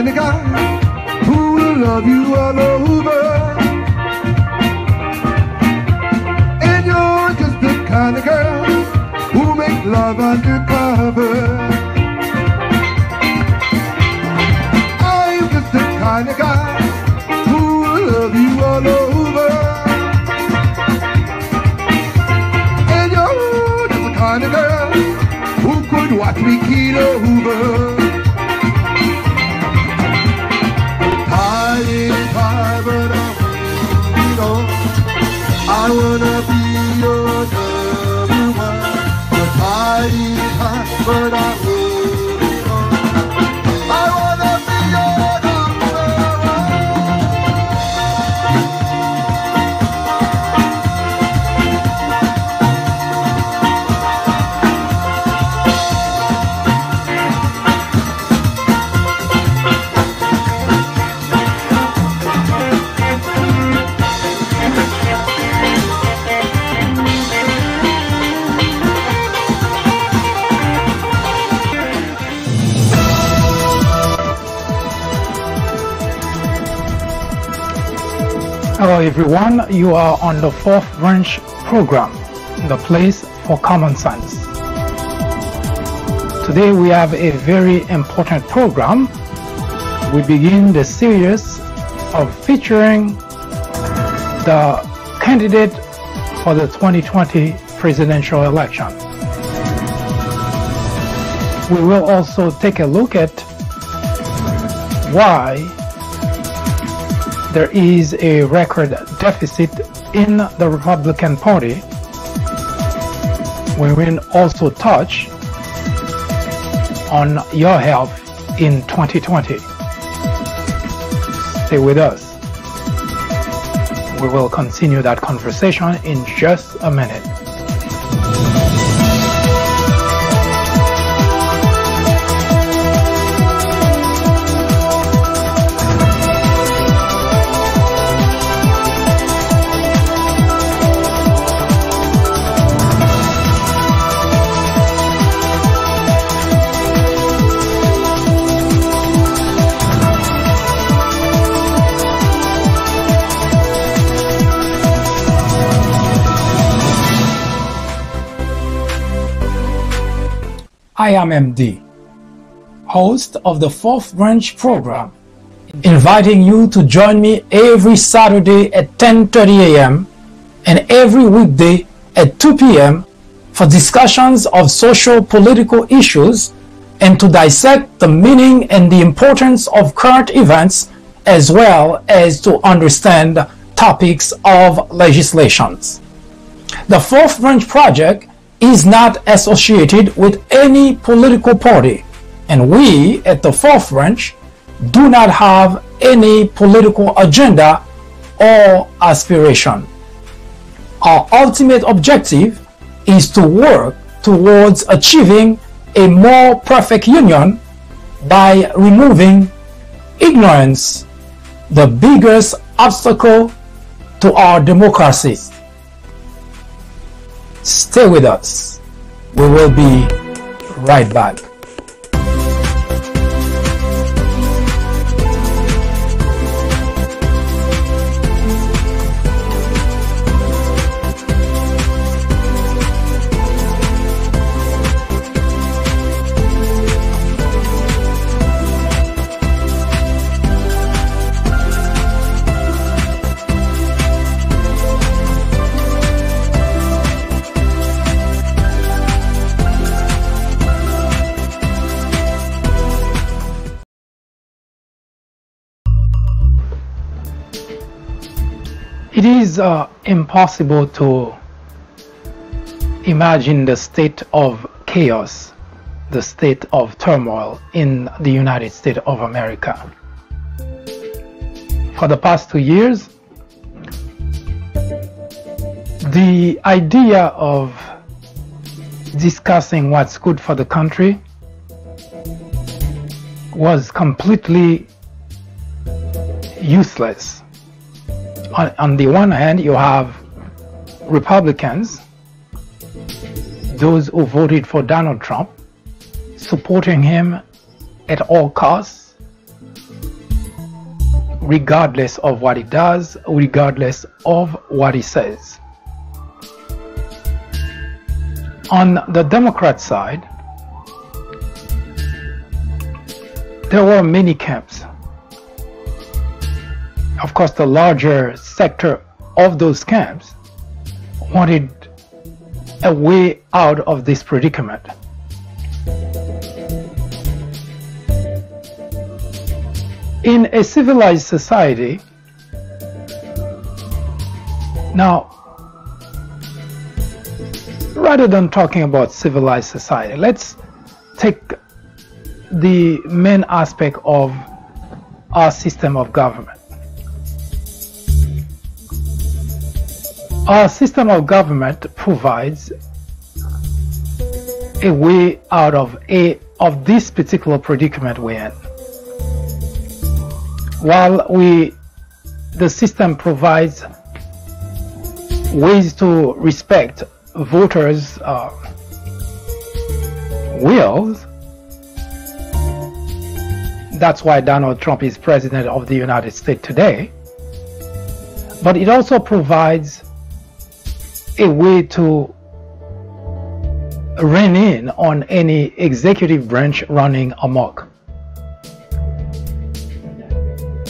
kind of guy who will love you all over. And you're just the kind of girl who makes love undercover. I'm just the kind of guy who will love you all over. And you're just the kind of girl who could watch me keel over. I wanna be your number one. The tide is high, but I'm holding on. I wanna Hello everyone, you are on the fourth branch program, the place for common sense. Today we have a very important program. We begin the series of featuring the candidate for the 2020 presidential election. We will also take a look at why there is a record deficit in the Republican Party. We will also touch on your health in 2020. Stay with us. We will continue that conversation in just a minute. I am MD, host of the Fourth Branch program, inviting you to join me every Saturday at 10:30 a.m. and every weekday at 2 p.m. for discussions of social political issues and to dissect the meaning and the importance of current events as well as to understand topics of legislations. The Fourth Branch Project is not associated with any political party, and we at the Fourth Branch do not have any political agenda or aspiration. Our ultimate objective is to work towards achieving a more perfect union by removing ignorance, the biggest obstacle to our democracy. Stay with us. We will be right back. It is impossible to imagine the state of chaos, the state of turmoil in the United States of America. For the past 2 years, the idea of discussing what's good for the country was completely useless. On the one hand, you have Republicans, those who voted for Donald Trump, supporting him at all costs, regardless of what he does, regardless of what he says. On the Democrat side, there were many camps. Of course, the larger sector of those camps wanted a way out of this predicament. In a civilized society, now, rather than talking about civilized society, let's take the main aspect of our system of government. Our system of government provides a way out of this particular predicament we're in. While the system provides ways to respect voters' wills, that's why Donald Trump is president of the United States today. but it also provides a way to rein in on any executive branch running amok.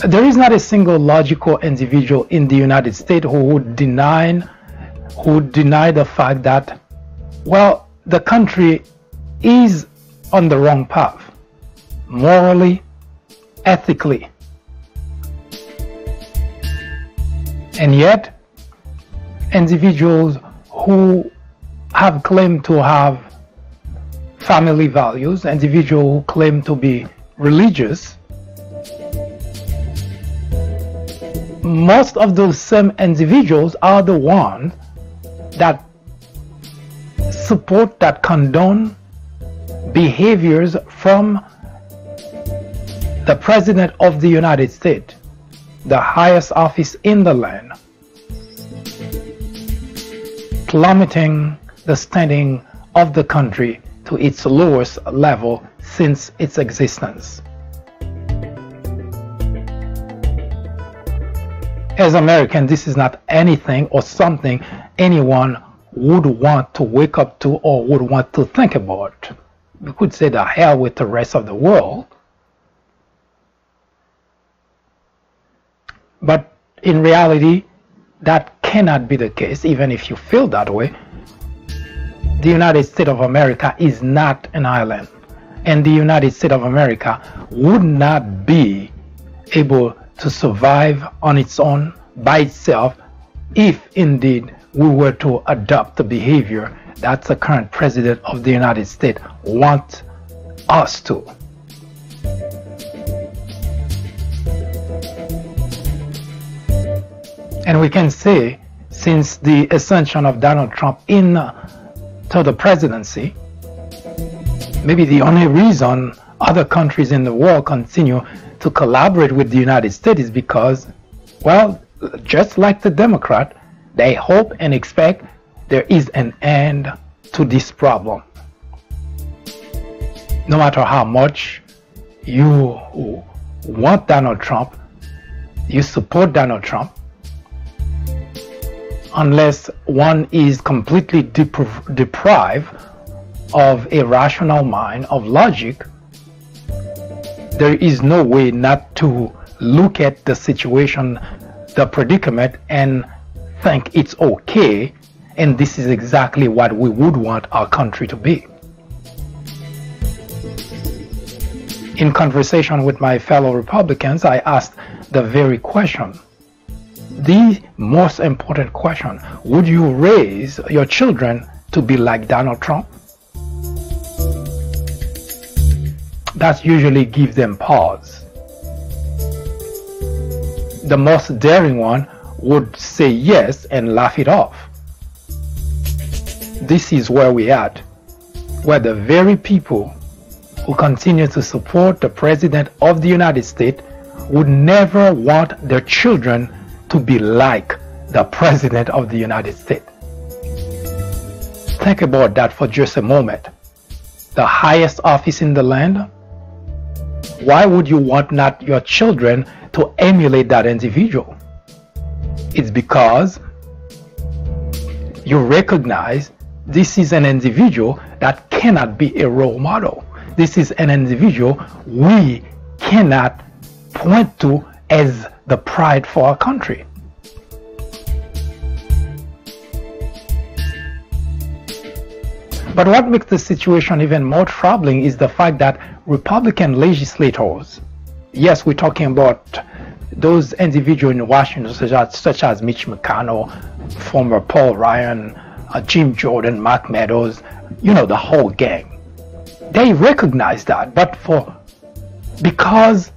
There is not a single logical individual in the United States who would deny the fact that, well, the country is on the wrong path, morally, ethically. And yet, individuals who have claimed to have family values, individuals who claim to be religious, most of those same individuals are the ones that support, that condone behaviors from the President of the United States, the highest office in the land, plummeting the standing of the country to its lowest level since its existence. As Americans, this is not anything or something anyone would want to wake up to or would want to think about. We could say the hell with the rest of the world. But in reality, that cannot be the case, even if you feel that way. The United States of America is not an island, and the United States of America would not be able to survive on its own by itself if indeed we were to adopt the behavior that the current President of the United States wants us to. And we can say, since the ascension of Donald Trump to the presidency, maybe the only reason other countries in the world continue to collaborate with the United States is because, well, just like the Democrat, they hope and expect there is an end to this problem. No matter how much you want Donald Trump, you support Donald Trump, unless one is completely deprived of a rational mind, of logic, there is no way not to look at the situation, the predicament, and think it's okay, and this is exactly what we would want our country to be. In conversation with my fellow Republicans, I asked the very question, the most important question: would you raise your children to be like Donald Trump? That usually gives them pause. The most daring one would say yes and laugh it off. This is where we are, where the very people who continue to support the President of the United States would never want their children to be like the President of the United States. Think about that for just a moment. The highest office in the land. Why would you want not your children to emulate that individual? It's because you recognize this is an individual that cannot be a role model. This is an individual we cannot point to as the pride for our country. But what makes the situation even more troubling is the fact that Republican legislators, yes, we're talking about those individuals in Washington such as Mitch McConnell, former Paul Ryan, Jim Jordan, Mark Meadows, you know, the whole gang. They recognize that, but because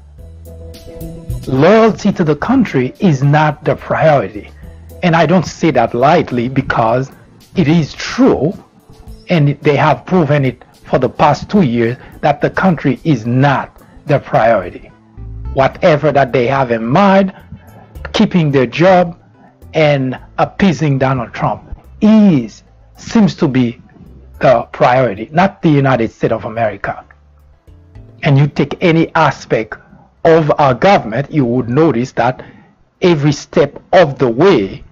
loyalty to the country is not the priority. And I don't say that lightly, because it is true, and they have proven it for the past 2 years, that the country is not their priority. Whatever that they have in mind, keeping their job and appeasing Donald Trump seems to be the priority, not the United States of America. And you take any aspect of our government, you would notice that every step of the way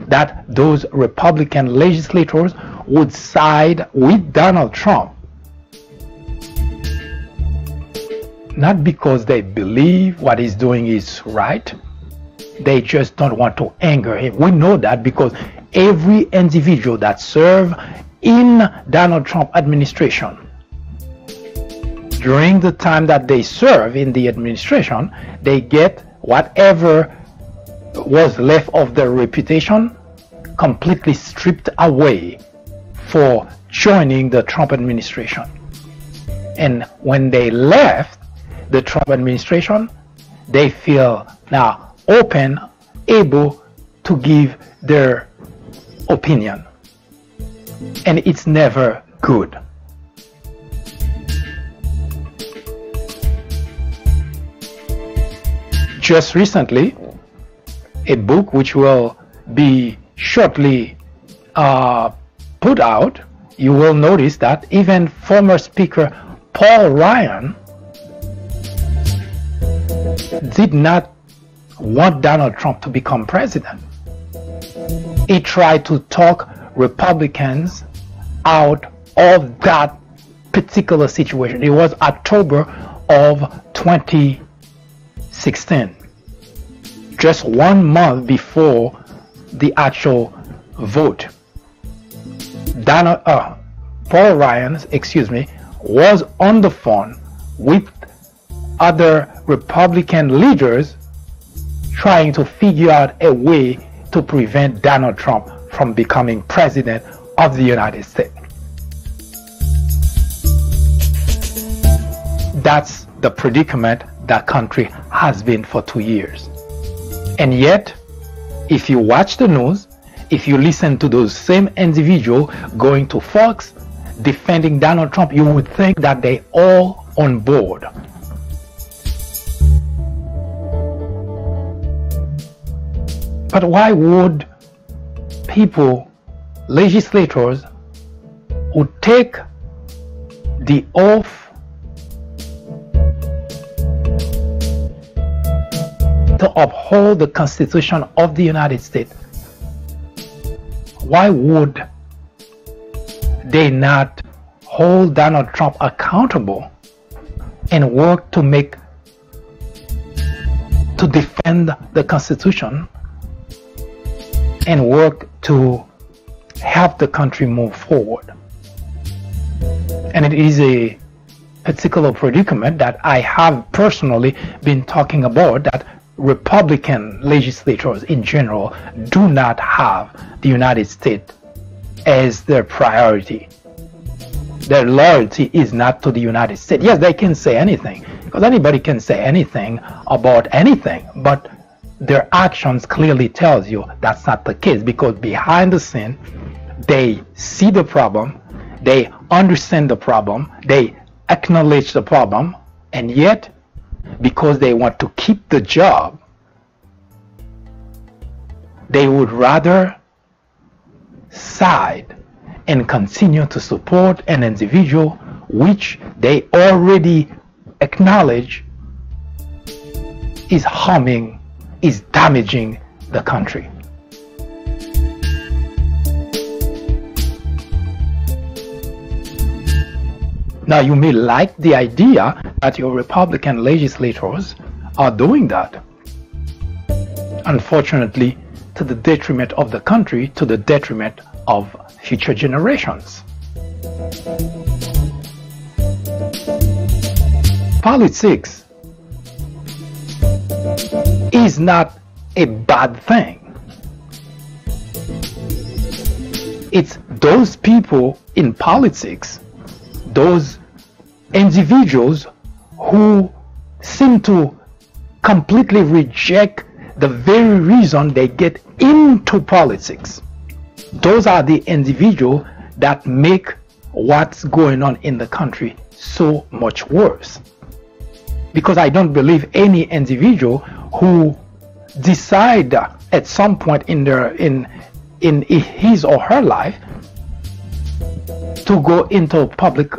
that those Republican legislators would side with Donald Trump. Not because they believe what he's doing is right, they just don't want to anger him. We know that because every individual that served in Donald Trump administration, during the time that they serve in the administration, they get whatever was left of their reputation completely stripped away for joining the Trump administration. And when they left the Trump administration, they feel now open, able to give their opinion. And it's never good. Just recently, a book which will be shortly put out, you will notice that even former Speaker Paul Ryan did not want Donald Trump to become president. He tried to talk Republicans out of that particular situation. It was October of 2016, just 1 month before the actual vote. Paul Ryan, was on the phone with other Republican leaders trying to figure out a way to prevent Donald Trump from becoming president of the United States. That's the predicament that country has been for 2 years. And yet, if you watch the news, if you listen to those same individuals going to Fox defending Donald Trump, you would think that they all on board. But why would people, legislators, who take the oath to uphold the Constitution of the United States, why would they not hold Donald Trump accountable and work to defend the Constitution and work to help the country move forward? And it is a particular predicament that I have personally been talking about, that Republican legislators in general do not have the United States as their priority. Their loyalty is not to the United States. Yes, they can say anything, because anybody can say anything about anything, but their actions clearly tells you that's not the case, because behind the scene they see the problem, they understand the problem, they acknowledge the problem, and yet because they want to keep the job, they would rather side and continue to support an individual which they already acknowledge is harming, is damaging the country. Now, you may like the idea that your Republican legislators are doing that. Unfortunately, to the detriment of the country, to the detriment of future generations. Politics is not a bad thing. It's those people in politics, those individuals who seem to completely reject the very reason they get into politics. Those are the individuals that make what's going on in the country so much worse. Because I don't believe any individual who decide at some point in his or her life to go into public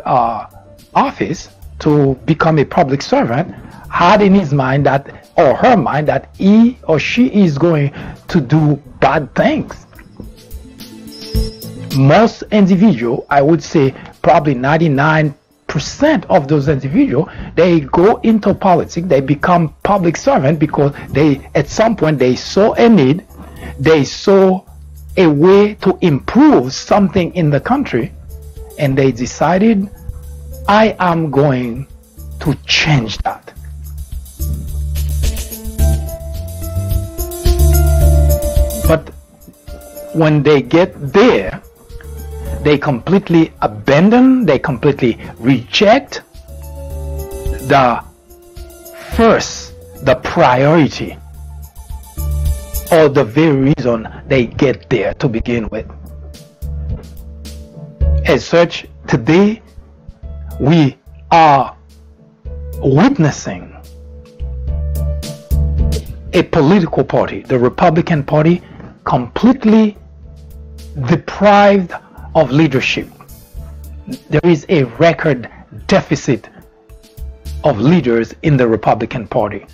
office, to become a public servant, had in his mind that, or her mind, that he or she is going to do bad things. Most individuals, I would say probably 99% of those individuals, they go into politics, they become public servant because they, at some point, they saw a need, they saw a way to improve something in the country, and they decided, I am going to change that. But when they get there, they completely abandon, they completely reject the priority, or the very reason they get there to begin with. As such, today we are witnessing a political party, the Republican Party, completely deprived of leadership. There is a record deficit of leaders in the Republican Party.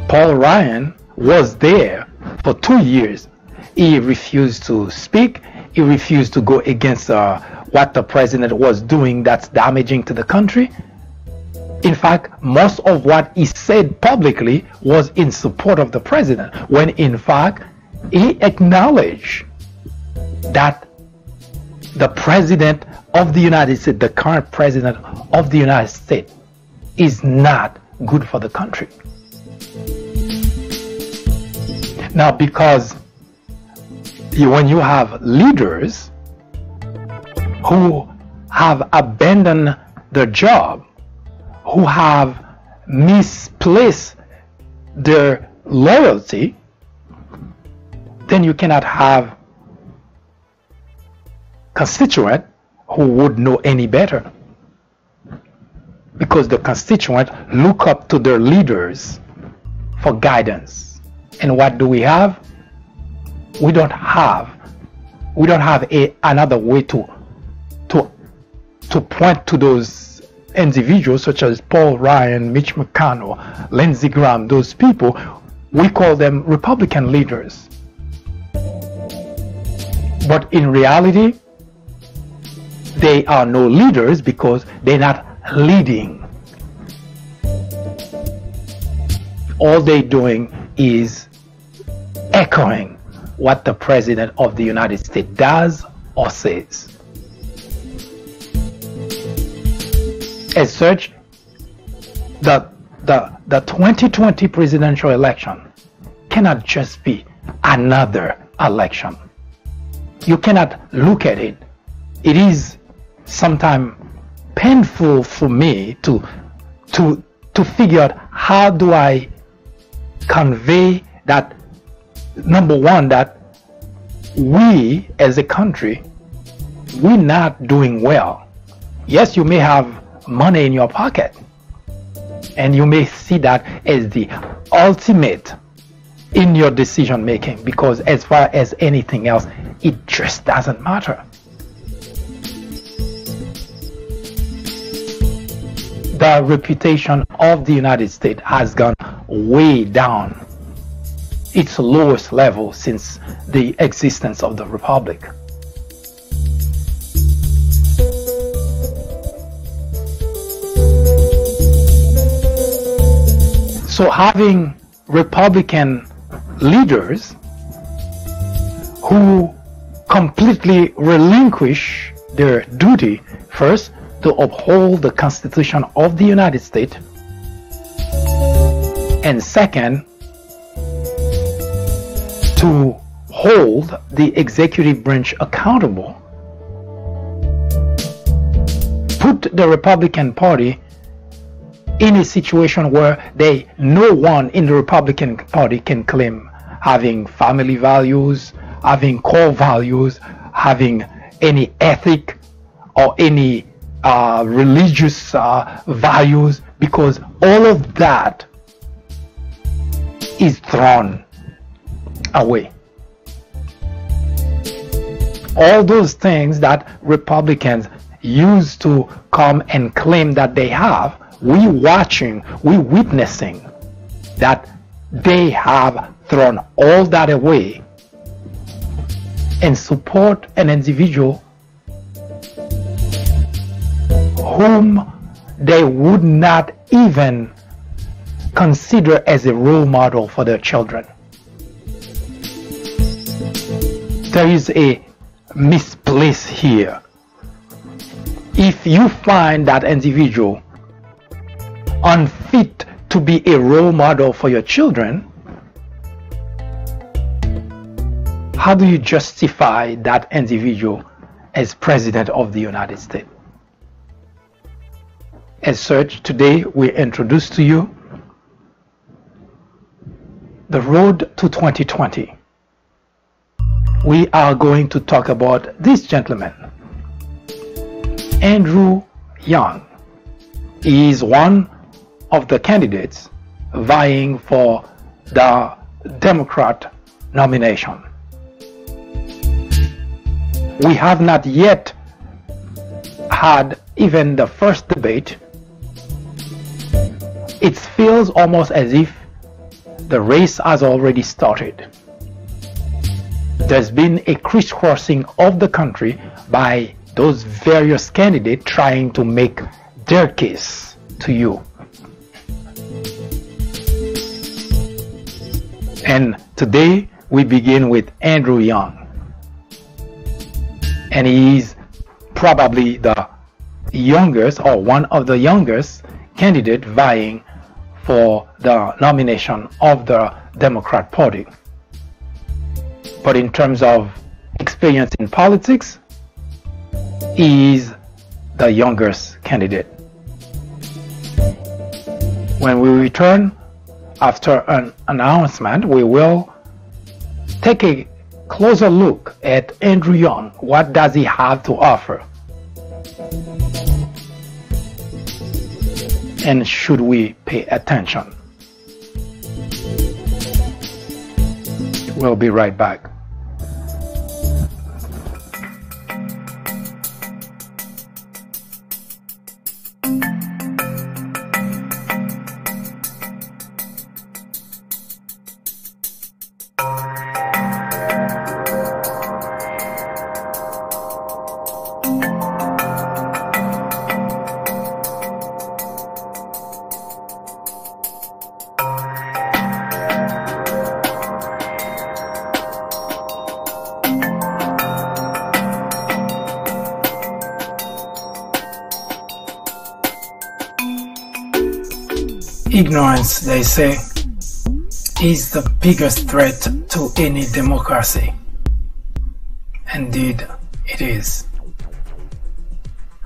Paul Ryan was there for 2 years. He refused to speak. He refused to go against what the president was doing that's damaging to the country. In fact, most of what he said publicly was in support of the president, when in fact he acknowledged that the president of the United States, the current president of the United States, is not good for the country. Now, because when you have leaders who have abandoned their job, who have misplaced their loyalty, then you cannot have constituent who would know any better, because the constituent look up to their leaders for guidance. And what do we have? We don't have another way to point to those individuals such as Paul Ryan, Mitch McConnell, Lindsey Graham, those people. We call them Republican leaders. But in reality, they are no leaders because they're not leading. All they're doing is echoing what the President of the United States does or says. As such, the 2020 presidential election cannot just be another election. You cannot look at it. It is sometimes painful for me to figure out how do I convey that, number one, that we as a country, we're not doing well. Yes, you may have money in your pocket, and you may see that as the ultimate in your decision making, because as far as anything else, it just doesn't matter. The reputation of the United States has gone way down, its lowest level since the existence of the Republic. So having Republican leaders who completely relinquish their duty, first, to uphold the Constitution of the United States, and second, to hold the executive branch accountable, put the Republican Party in a situation where no one in the Republican Party can claim having family values, having core values, having any ethic or any religious values, because all of that is thrown away. All those things that Republicans used to come and claim that they have we watching, we witnessing that they have thrown all that away and support an individual whom they would not even consider as a role model for their children. There is a misplace here. If you find that individual unfit to be a role model for your children, how do you justify that individual as President of the United States? As such, today we introduce to you the road to 2020. We are going to talk about this gentleman, Andrew Yang. He is one of the candidates vying for the Democrat nomination. We have not yet had even the first debate. It feels almost as if the race has already started. There's been a crisscrossing of the country by those various candidates trying to make their case to you. And today we begin with Andrew Yang. And he is probably the youngest or one of the youngest candidates vying for the nomination of the Democrat Party. But in terms of experience in politics, he is the youngest candidate. When we return after an announcement, we will take a closer look at Andrew Yang. What does he have to offer? And should we pay attention? We'll be right back. Ignorance, they say, is the biggest threat to any democracy. Indeed, it is.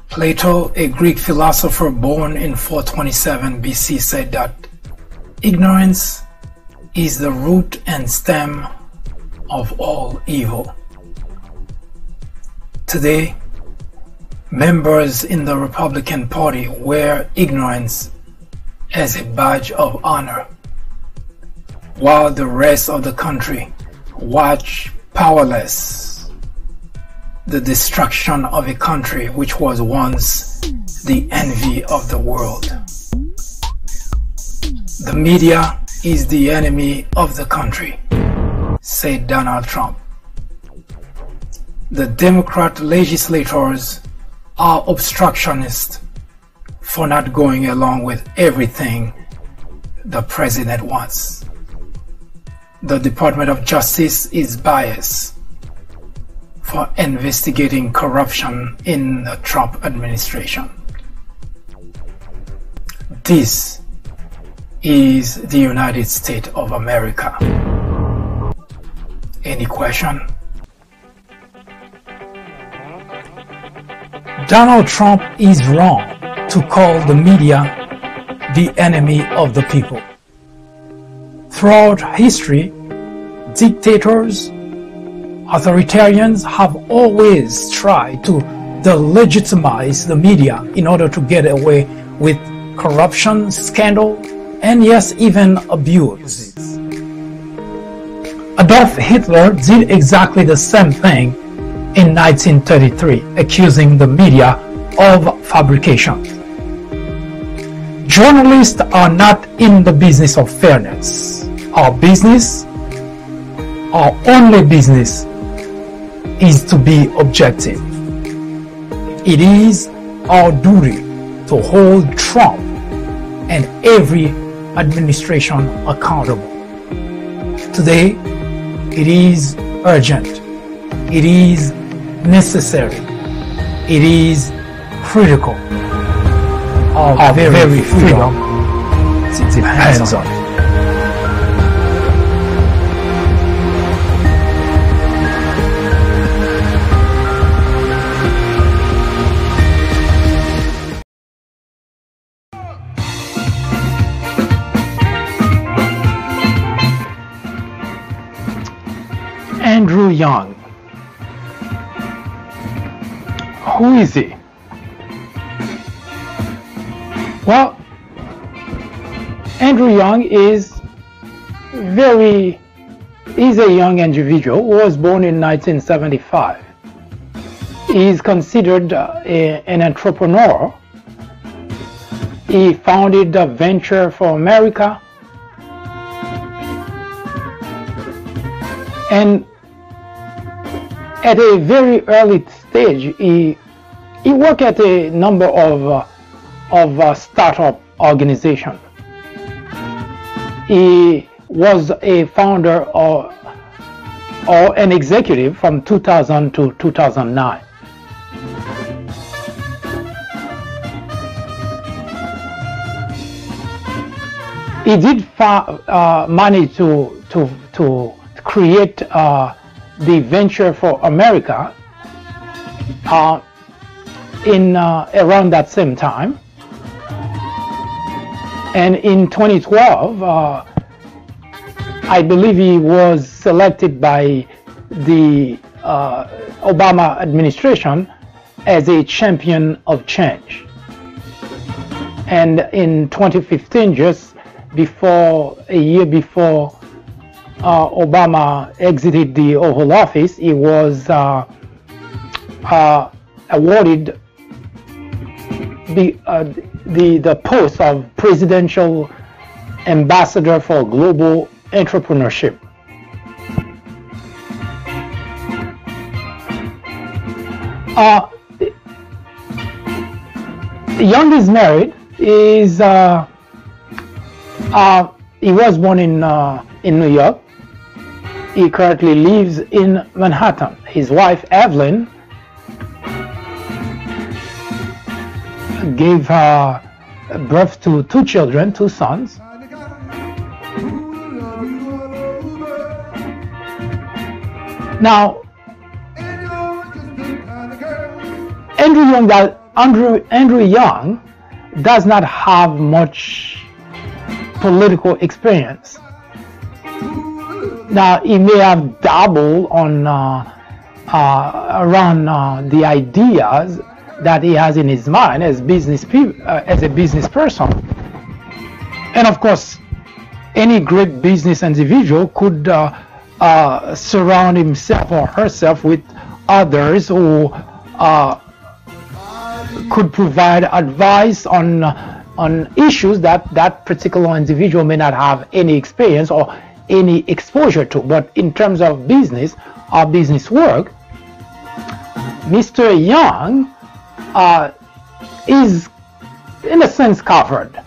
Plato, a Greek philosopher born in 427 BC, said that ignorance is the root and stem of all evil. Today, members in the Republican Party wear ignorance as a badge of honor, while the rest of the country watch powerless the destruction of a country which was once the envy of the world. The media is the enemy of the country, said Donald Trump. The Democrat legislators are obstructionists for not going along with everything the president wants. The Department of Justice is biased for investigating corruption in the Trump administration. This is the United States of America. Any question? Donald Trump is wrong to call the media the enemy of the people. Throughout history, dictators, authoritarians have always tried to delegitimize the media in order to get away with corruption, scandal, and yes, even abuse. Adolf Hitler did exactly the same thing in 1933, accusing the media of fabrication. Journalists are not in the business of fairness. Our business, our only business, is to be objective. It is our duty to hold Trump and every administration accountable. Today, it is urgent. It is necessary. It is critical. Our very freedom depends on it. Andrew Young. Who is he? Well, Andrew Young is a young individual who was born in 1975. He is considered an entrepreneur. He founded the Venture for America, and at a very early stage, he worked at a number of startup organizations. He was a founder or an executive from 2000 to 2009. He did manage to create the Venture for America in around that same time, and in 2012 I believe he was selected by the Obama administration as a champion of change. And in 2015, just a year before Obama exited the Oval Office, he was awarded the post of Presidential Ambassador for Global Entrepreneurship. Young is married. He was born in New York. He currently lives in Manhattan. His wife, Evelyn, gave birth to two children, two sons. Now, Andrew Young does not have much political experience. Now, he may have dabbled on around the ideas that he has in his mind as a business person. And of course, any great business individual could surround himself or herself with others who could provide advice on issues that particular individual may not have any experience or any exposure to. But in terms of business or business work, Mr. Young is in a sense covered.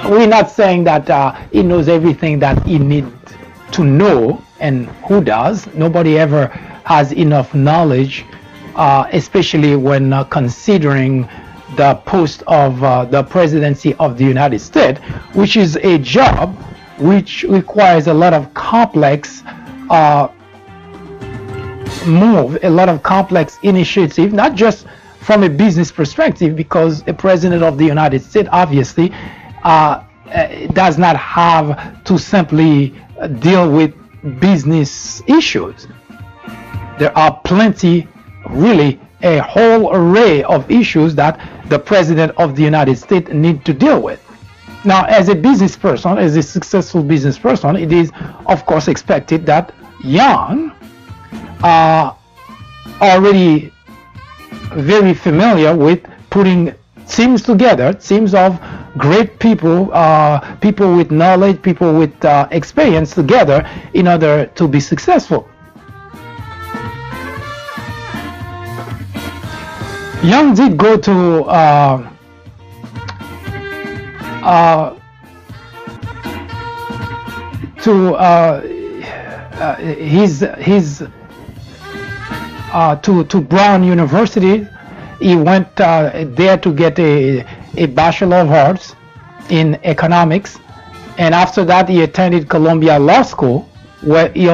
We're not saying that he knows everything that he needs to know, and who does? Nobody ever has enough knowledge, especially when considering the post of the presidency of the United States, which is a job which requires a lot of complex a lot of complex initiative, not just from a business perspective, because a president of the United States obviously does not have to simply deal with business issues. There are plenty, really a whole array of issues that the president of the United States need to deal with. Now, as a business person, as a successful business person, it is of course expected that Young already very familiar with putting teams together, teams of great people, people with knowledge, people with experience together in order to be successful. Young did go to to Brown University. He went there to get a Bachelor of Arts in economics, and after that he attended Columbia Law School, where he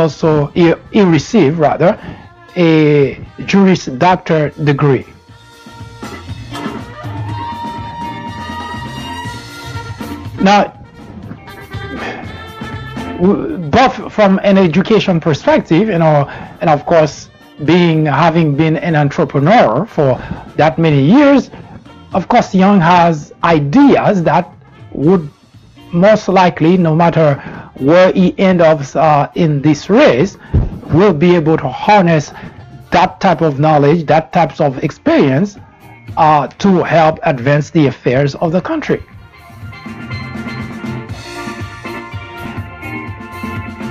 received rather a Juris Doctor degree. Now, both from an education perspective, and of course, having been an entrepreneur for that many years, of course, Young has ideas that would most likely, no matter where he ends up in this race, will be able to harness that type of knowledge, that types of experience to help advance the affairs of the country.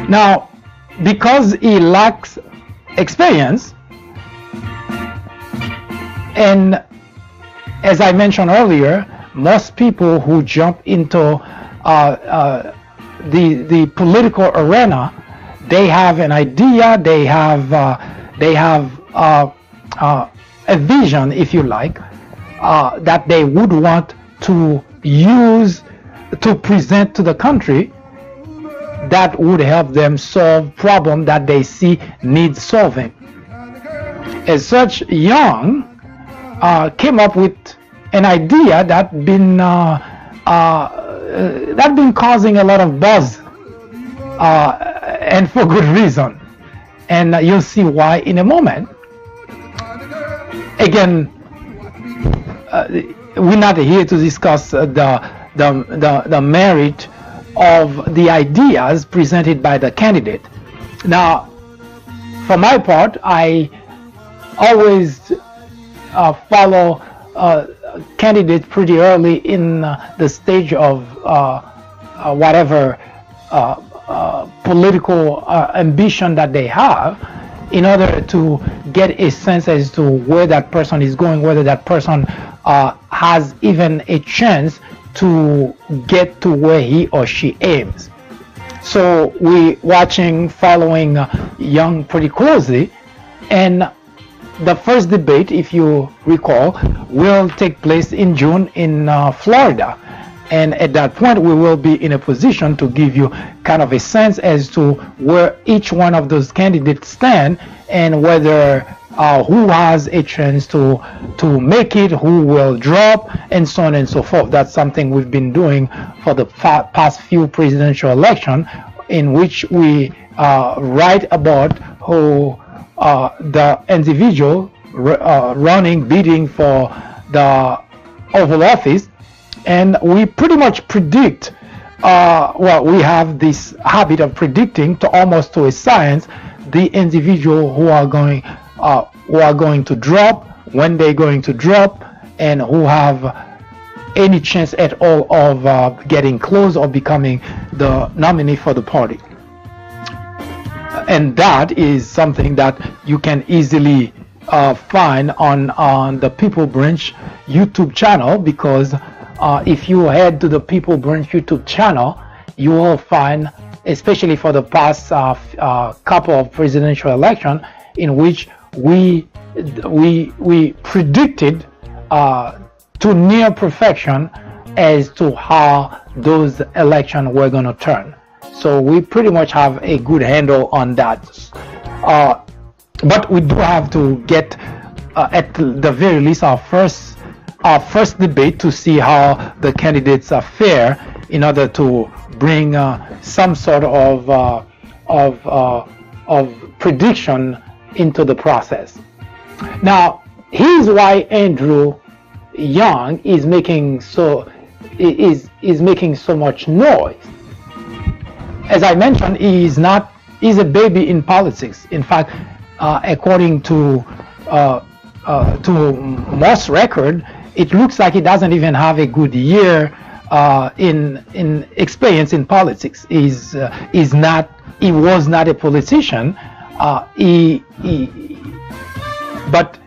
Now, because he lacks experience, and as I mentioned earlier, most people who jump into the political arena, they have an idea, they have a vision, if you like, that they would want to use to present to the country, that would help them solve problems that they see need solving. As such, Young came up with an idea that been causing a lot of buzz, and for good reason. And you'll see why in a moment. Again, we're not here to discuss the merit of the ideas presented by the candidate. Now, for my part, I always follow candidates pretty early in the stage of whatever political ambition that they have, in order to get a sense as to where that person is going, whether that person has even a chance to get to where he or she aims. So we following Young pretty closely, and the first debate, if you recall, will take place in June in Florida, and at that point we will be in a position to give you kind of a sense as to where each one of those candidates stand, and whether who has a chance to make it, who will drop, and so on and so forth. That's something we've been doing for the past few presidential elections, in which we write about who the individual bidding for the Oval Office, and we pretty much predict, we have this habit of predicting almost to a science the individual who are going to drop, when they're going to drop, and who have any chance at all of getting close or becoming the nominee for the party. And that is something that you can easily find on the People Branch YouTube channel, because if you head to the People Branch YouTube channel, you will find, especially for the past couple of presidential elections, in which we predicted to near perfection as to how those elections were going to turn. So we pretty much have a good handle on that. But we do have to get, at the very least, our first debate to see how the candidates are fare, in order to bring some sort of prediction into the process. Now, here's why Andrew Young is making so much noise. As I mentioned, he's a baby in politics. In fact, according to most record, it looks like he doesn't even have a good year in experience in politics. He was not a politician. But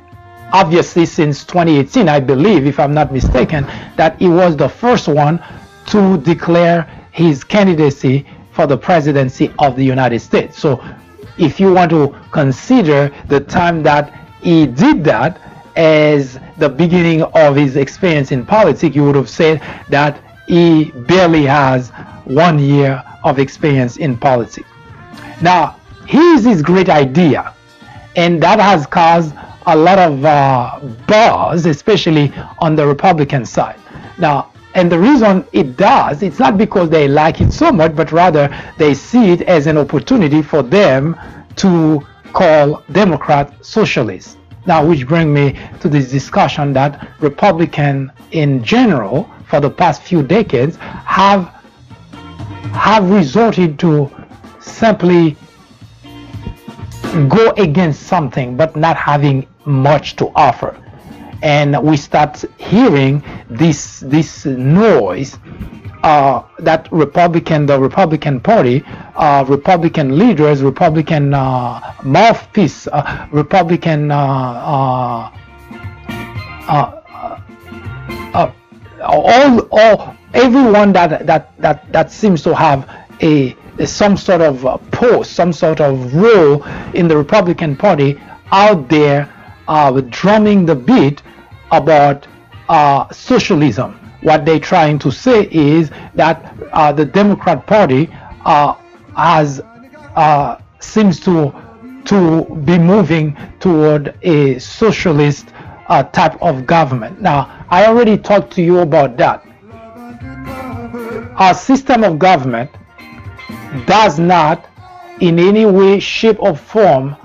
obviously since 2018, I believe, if I'm not mistaken, that he was the first one to declare his candidacy for the presidency of the United States. So if you want to consider the time that he did that as the beginning of his experience in politics, you would have said that he barely has 1 year of experience in politics. Now, here's his great idea, and that has caused a lot of buzz, especially on the Republican side. Now, and the reason it does, it's not because they like it so much, but rather they see it as an opportunity for them to call Democrat socialists. Now, which brings me to this discussion that Republicans in general, for the past few decades, have resorted to simply go against something but not having much to offer. And we start hearing this noise that the Republican Party, Republican leaders, Republican mouthpiece, Republican everyone that seems to have some sort of post, some sort of role in the Republican Party out there drumming the beat about socialism. What they're trying to say is that the Democrat Party seems to be moving toward a socialist type of government. Now, I already talked to you about that. Our system of government does not in any way, shape, or form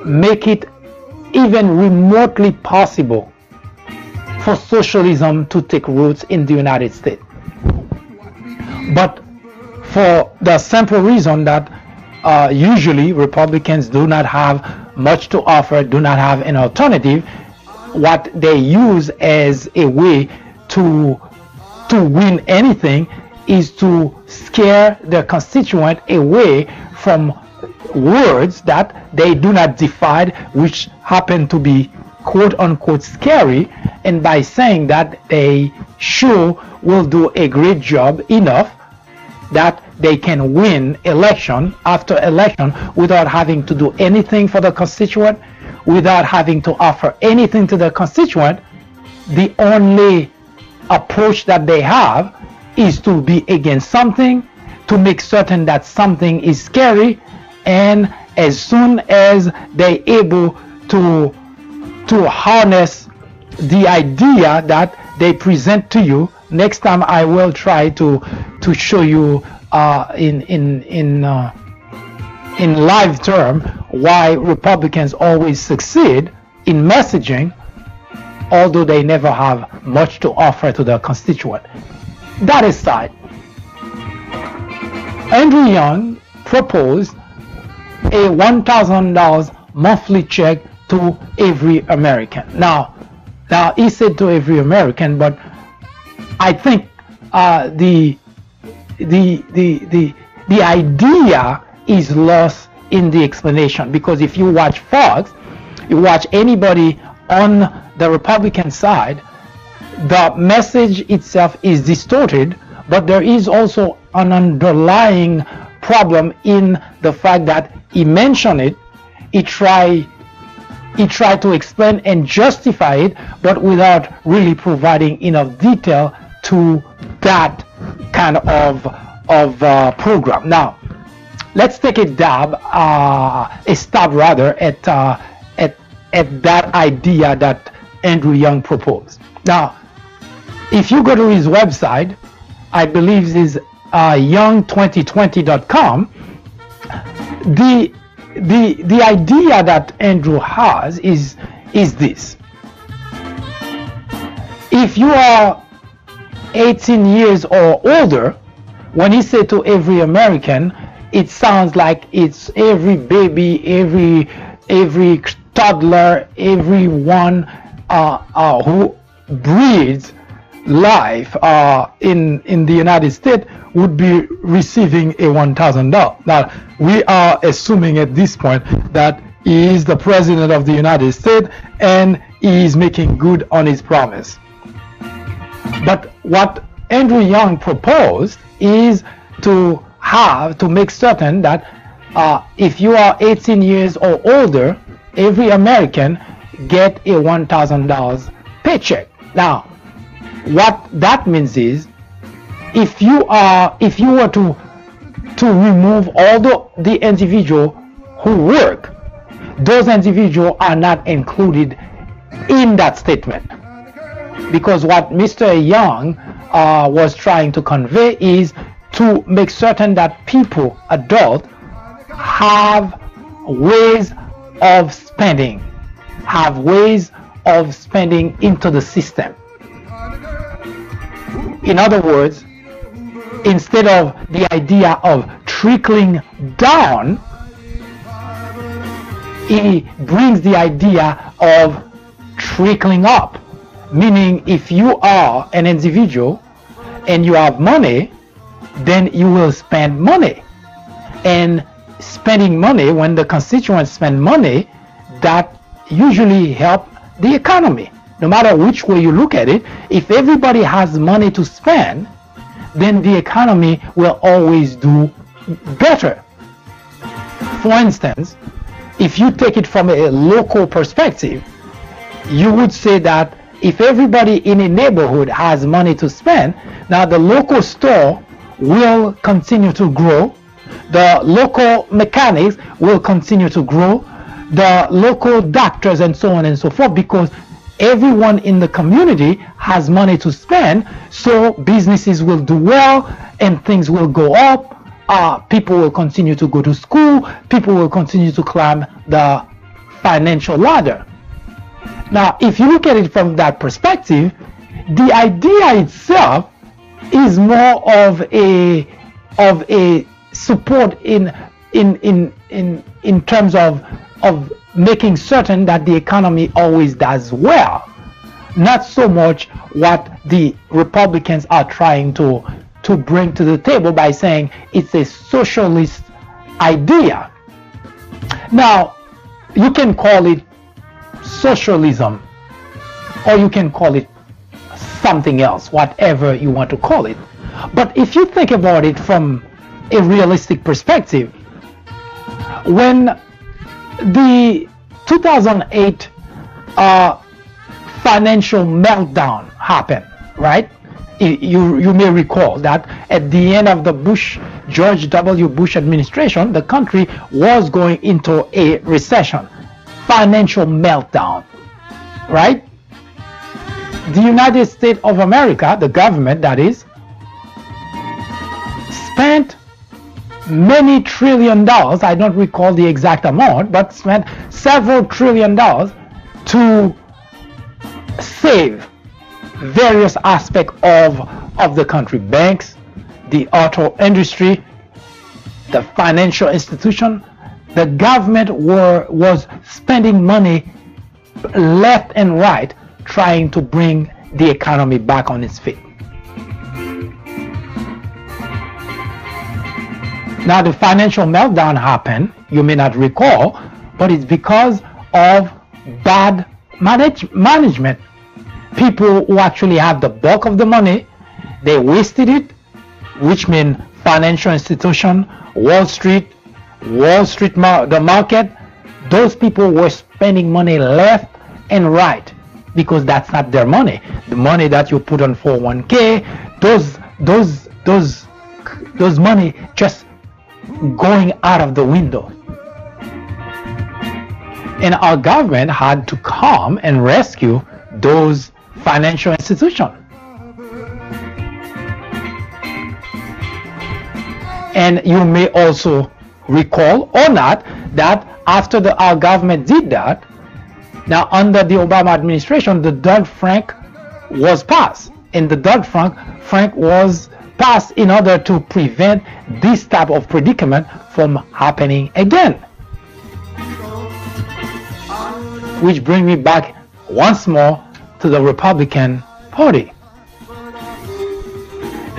make it even remotely possible for socialism to take roots in the United States. But for the simple reason that usually Republicans do not have much to offer, do not have an alternative, what they use as a way to win anything is to scare their constituent away from words that they do not define, which happen to be quote unquote scary, and by saying that they sure will do a great job enough that they can win election after election without having to do anything for the constituent, without having to offer anything to the constituent. The only approach that they have is to be against something, to make certain that something is scary, and as soon as they're able to harness the idea that they present to you, next time I will try to show you in live term why Republicans always succeed in messaging, although they never have much to offer to their constituent. That aside, Andrew Young proposed a $1,000 monthly check to every American. Now he said to every American, but I think the idea is lost in the explanation, because if you watch Fox, you watch anybody on the Republican side, the message itself is distorted, but there is also an underlying problem in the fact that he mentioned it, he tried to explain and justify it, but without really providing enough detail to that kind of program. Now, let's take a stab rather at that idea that Andrew Young proposed. Now, if you go to his website, I believe it's young2020.com, the idea that Andrew has is this: if you are 18 years or older, when he said to every American, it sounds like it's every baby, every toddler, everyone who breathes life in the United States would be receiving a $1,000. Now, we are assuming at this point that he is the president of the United States and he is making good on his promise. But what Andrew Yang proposed is to make certain that if you are 18 years or older, every American get a $1,000 paycheck. Now, what that means is, if you were to remove all the individual who work, those individuals are not included in that statement, because what Mr. Young was trying to convey is to make certain that people, adults, have ways of spending, into the system. In other words, instead of the idea of trickling down, he brings the idea of trickling up. Meaning, if you are an individual and you have money, then you will spend money. And spending money, when the constituents spend money, that usually help the economy. No matter which way you look at it, if everybody has money to spend, then the economy will always do better. For instance, if you take it from a local perspective, you would say that if everybody in a neighborhood has money to spend, now the local store will continue to grow, the local mechanics will continue to grow, the local doctors and so on and so forth, because everyone in the community has money to spend, so businesses will do well and things will go up, people will continue to go to school, people will continue to climb the financial ladder. Now, if you look at it from that perspective, the idea itself is more of a support in terms of making certain that the economy always does well, not so much what the Republicans are trying to bring to the table by saying it's a socialist idea. Now, you can call it socialism, or you can call it something else, whatever you want to call it. But if you think about it from a realistic perspective, when the 2008 financial meltdown happened, right? You may recall that at the end of the George W. Bush administration, the country was going into a recession, financial meltdown, right? The United States of America, the government that is, spent many $trillions, I don't recall the exact amount, but spent several $trillions to save various aspects of the country. Banks, the auto industry, the financial institution. The government was spending money left and right, trying to bring the economy back on its feet. Now, the financial meltdown happened, you may not recall, but it's because of bad management. People who actually have the bulk of the money, they wasted it, which means financial institution, Wall Street, the market, those people were spending money left and right, because that's not their money. The money that you put on 401k, those money just going out of the window. And our government had to come and rescue those financial institutions. And you may also recall or not that after our government did that, now under the Obama administration, the Dodd-Frank was passed, and the Dodd-Frank was passed in order to prevent this type of predicament from happening again. Which brings me back once more to the Republican Party.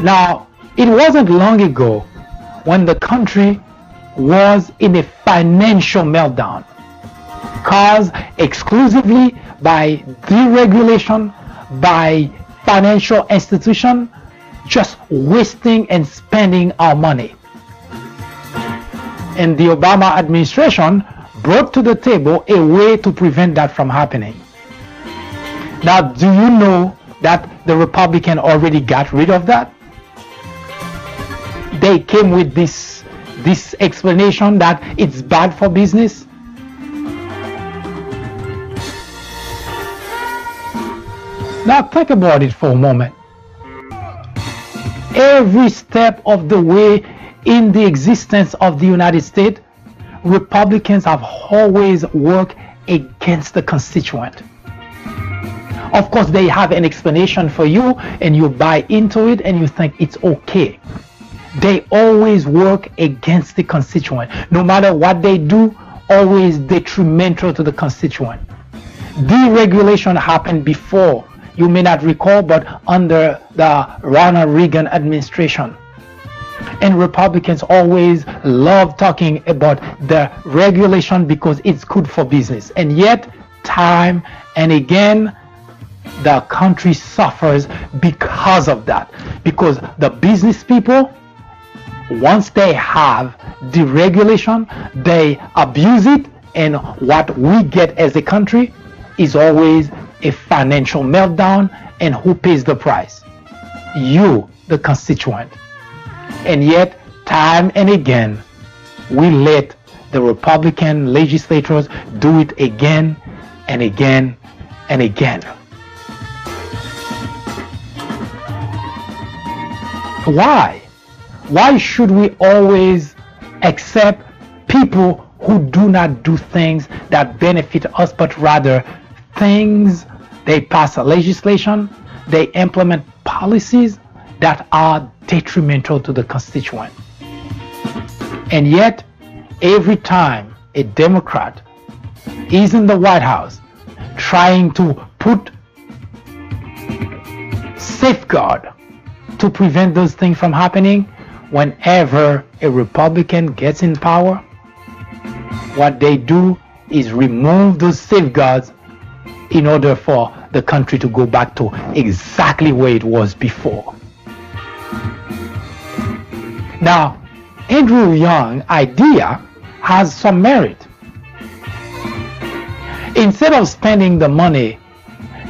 Now, it wasn't long ago when the country was in a financial meltdown caused exclusively by deregulation, by financial institutions just wasting and spending our money. And the Obama administration brought to the table a way to prevent that from happening. Now, do you know that the Republican already got rid of that? They came with this explanation that it's bad for business. Now think about it for a moment. Every step of the way in the existence of the United States, Republicans have always worked against the constituent. Of course, they have an explanation for you and you buy into it and you think it's okay. They always work against the constituent. No matter what they do, always detrimental to the constituent. Deregulation happened before. You may not recall, but under the Ronald Reagan administration. And Republicans always love talking about the regulation because it's good for business. And yet, time and again, the country suffers because of that. Because the business people, once they have deregulation, they abuse it, and what we get as a country is always a financial meltdown. And who pays the price? You, the constituent. And yet, time and again, we let the Republican legislators do it again and again and again. Why? Why should we always accept people who do not do things that benefit us, but rather things they pass legislation, they implement policies that are detrimental to the constituent? And yet, every time a Democrat is in the White House trying to put safeguard to prevent those things from happening, whenever a Republican gets in power, what they do is remove those safeguards in order for the country to go back to exactly where it was before. Now, Andrew Young's idea has some merit. Instead of spending the money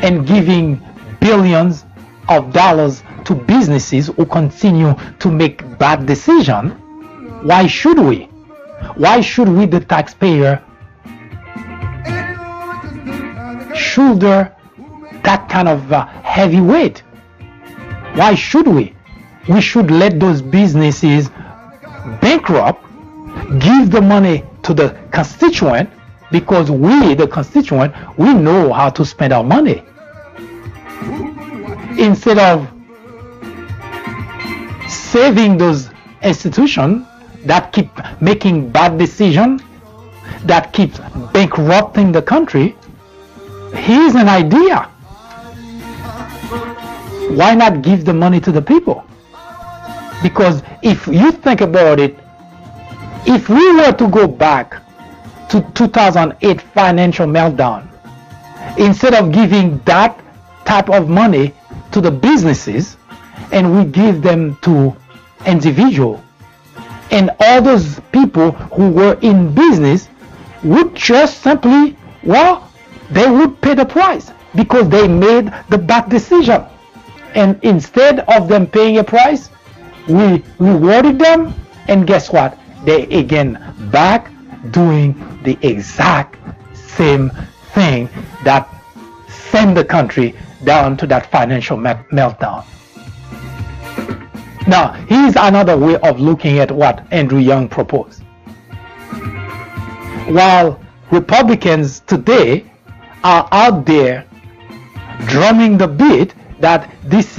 and giving billions of dollars to businesses who continue to make bad decisions, why should we? Why should we, the taxpayer, shoulder that kind of heavy weight? Why should we? We should let those businesses bankrupt, give the money to the constituent, because we, the constituent, we know how to spend our money. Instead of saving those institutions that keep making bad decisions, that keep bankrupting the country, here's an idea. Why not give the money to the people? Because if you think about it, if we were to go back to 2008 financial meltdown, instead of giving that type of money to the businesses, and we give them to individuals, and all those people who were in business would just simply, well, they would pay the price because they made the bad decision. And instead of them paying a price, we rewarded them, and guess what? They again back doing the exact same thing that sent the country down to that financial meltdown. Now, here's another way of looking at what Andrew Young proposed. While Republicans today are out there drumming the beat that this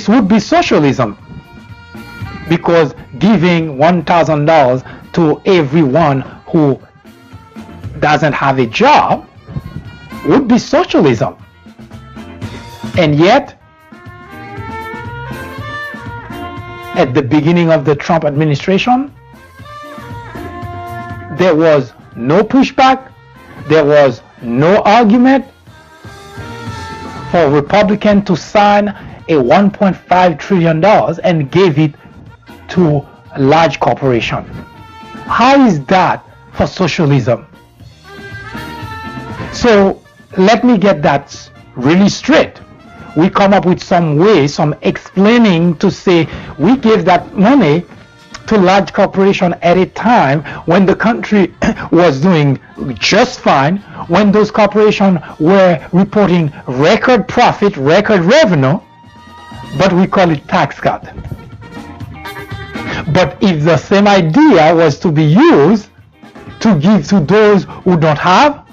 would be socialism, because giving $1,000 to everyone who doesn't have a job would be socialism. And yet, at the beginning of the Trump administration, there was no pushback, there was no argument for Republicans to sign a $1.5 trillion and gave it to a large corporation. How is that for socialism? So let me get that really straight. We come up with some way, some explaining to say we gave that money to large corporation at a time when the country was doing just fine, when those corporations were reporting record profit, record revenue, but we call it tax cut. But if the same idea was to be used to give to those who don't have,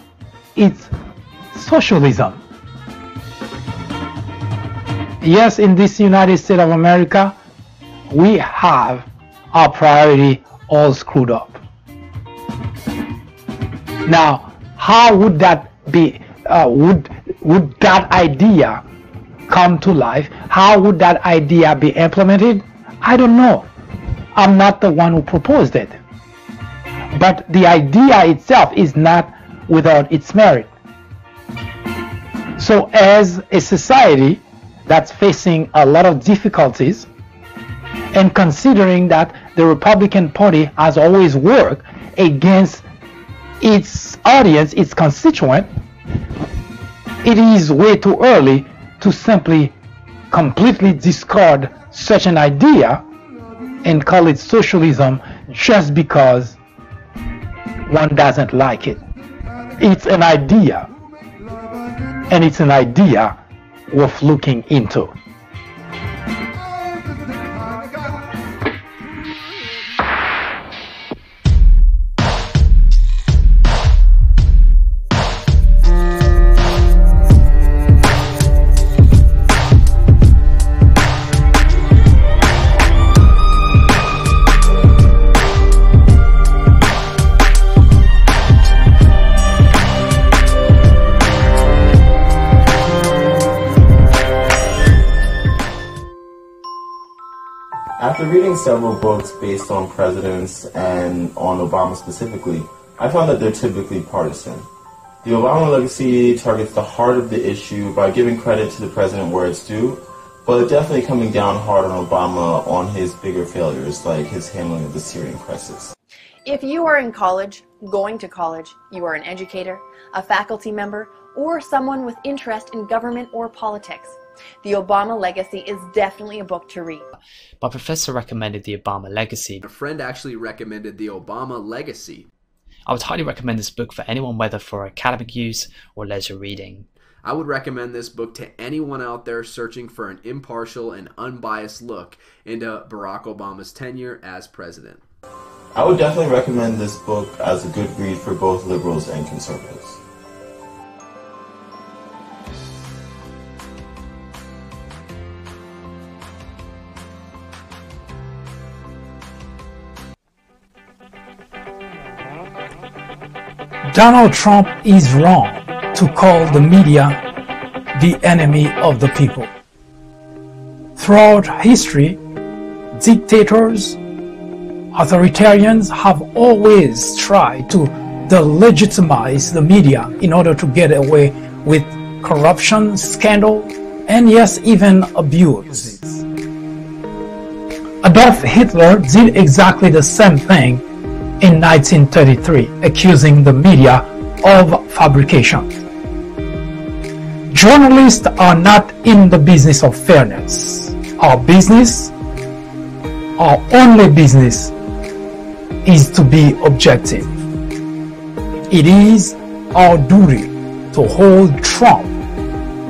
it's socialism. Yes, in this United States of America, we have our priority all screwed up. Now, how would that be? Would that idea come to life? How would that idea be implemented? I don't know. I'm not the one who proposed it. But the idea itself is not without its merit. So as a society that's facing a lot of difficulties, and considering that the Republican Party has always worked against its audience, its constituent, it is way too early to simply completely discard such an idea and call it socialism just because one doesn't like it. It's an idea, and it's an idea worth looking into. After reading several books based on presidents and on Obama specifically, I found that they're typically partisan. The Obama legacy targets the heart of the issue by giving credit to the president where it's due, but definitely coming down hard on Obama on his bigger failures, like his handling of the Syrian crisis. If you are in college, going to college, you are an educator, a faculty member, or someone with interest in government or politics, The Obama Legacy is definitely a book to read. My professor recommended The Obama Legacy. A friend actually recommended The Obama Legacy. I would highly recommend this book for anyone, whether for academic use or leisure reading. I would recommend this book to anyone out there searching for an impartial and unbiased look into Barack Obama's tenure as president. I would definitely recommend this book as a good read for both liberals and conservatives. Donald Trump is wrong to call the media the enemy of the people. Throughout history, dictators, authoritarians have always tried to delegitimize the media in order to get away with corruption, scandal, and yes, even abuse. Adolf Hitler did exactly the same thing in 1933, accusing the media of fabrication. Journalists are not in the business of fairness. Our only business, is to be objective. It is our duty to hold Trump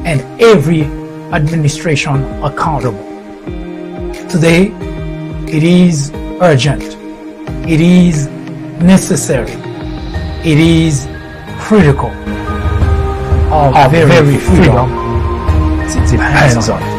and every administration accountable. Today, it is urgent. It is necessary. It is critical of our very freedom depends on it.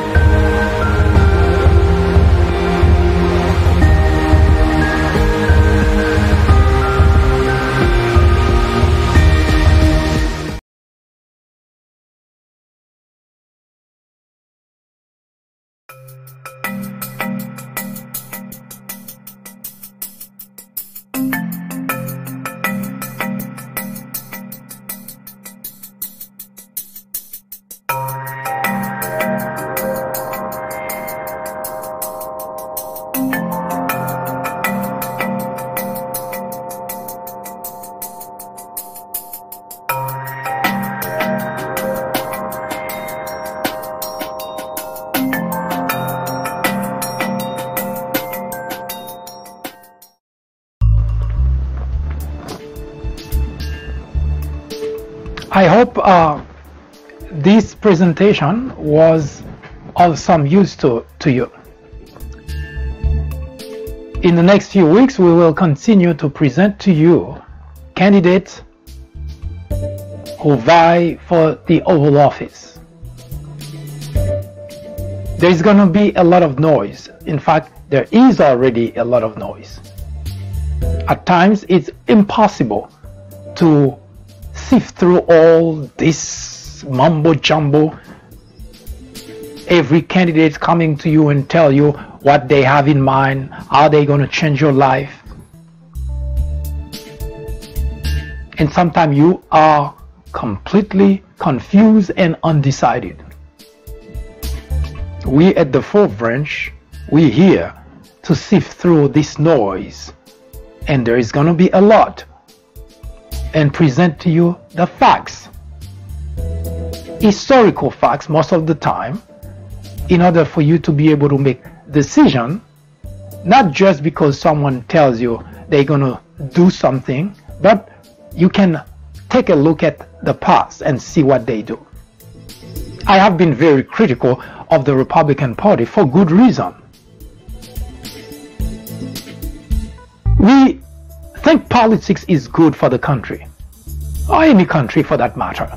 this presentation was of some use to you. In the next few weeks, we will continue to present to you candidates who vie for the Oval Office. There is going to be a lot of noise. In fact, there is already a lot of noise. At times, it's impossible to sift through all this mumbo jumbo. Every candidate coming to you and tell you what they have in mind, how they're going to change your life. And sometimes you are completely confused and undecided. We at the Fourth Branch, we're here to sift through this noise, and there is going to be a lot, and present to you the facts, historical facts most of the time, in order for you to be able to make decision, not just because someone tells you they're going to do something, but you can take a look at the past and see what they do. I have been very critical of the Republican Party for good reason. We think politics is good for the country, or any country for that matter,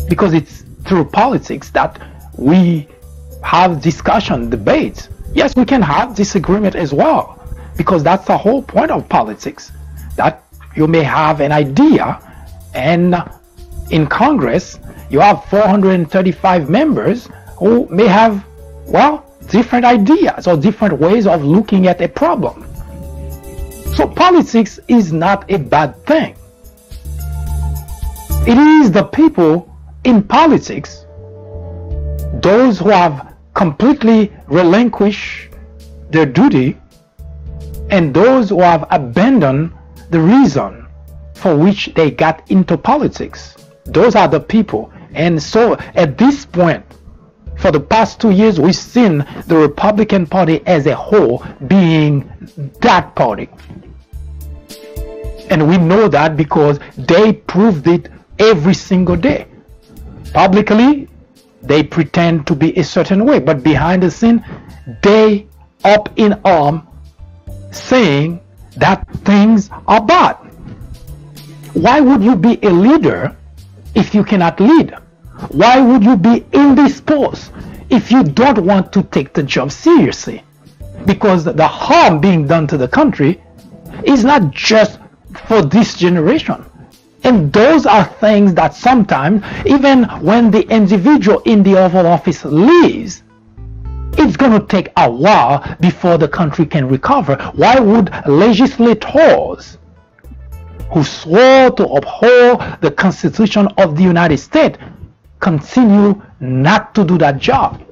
because it's through politics that we have discussion, debates. Yes, we can have disagreement as well, because that's the whole point of politics, that you may have an idea, and in Congress you have 435 members who may have, well, different ideas or different ways of looking at a problem. So politics is not a bad thing. It is the people in politics, those who have completely relinquished their duty, and those who have abandoned the reason for which they got into politics. Those are the people. And so at this point, for the past 2 years, we've seen the Republican Party as a whole being that party. And we know that because they proved it every single day. Publicly, they pretend to be a certain way, but behind the scene, they up in arms saying that things are bad. Why would you be a leader if you cannot lead? Why would you be in this post if you don't want to take the job seriously? Because the harm being done to the country is not just for this generation. And those are things that sometimes, even when the individual in the Oval Office leaves, it's going to take a while before the country can recover. Why would legislators who swore to uphold the Constitution of the United States continue not to do that job,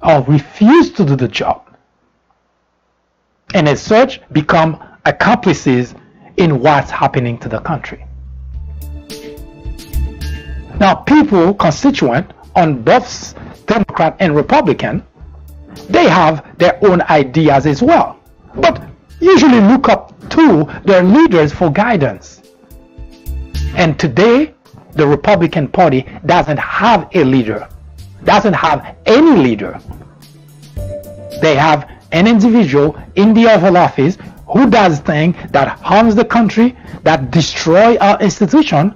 or refuse to do the job, and as such become accomplices in what's happening to the country? Now, people, constituent on both Democrat and Republican, they have their own ideas as well, but usually look up to their leaders for guidance. And today, the Republican Party doesn't have a leader, doesn't have any leader. They have an individual in the Oval Office who does things that harms the country, that destroy our institution,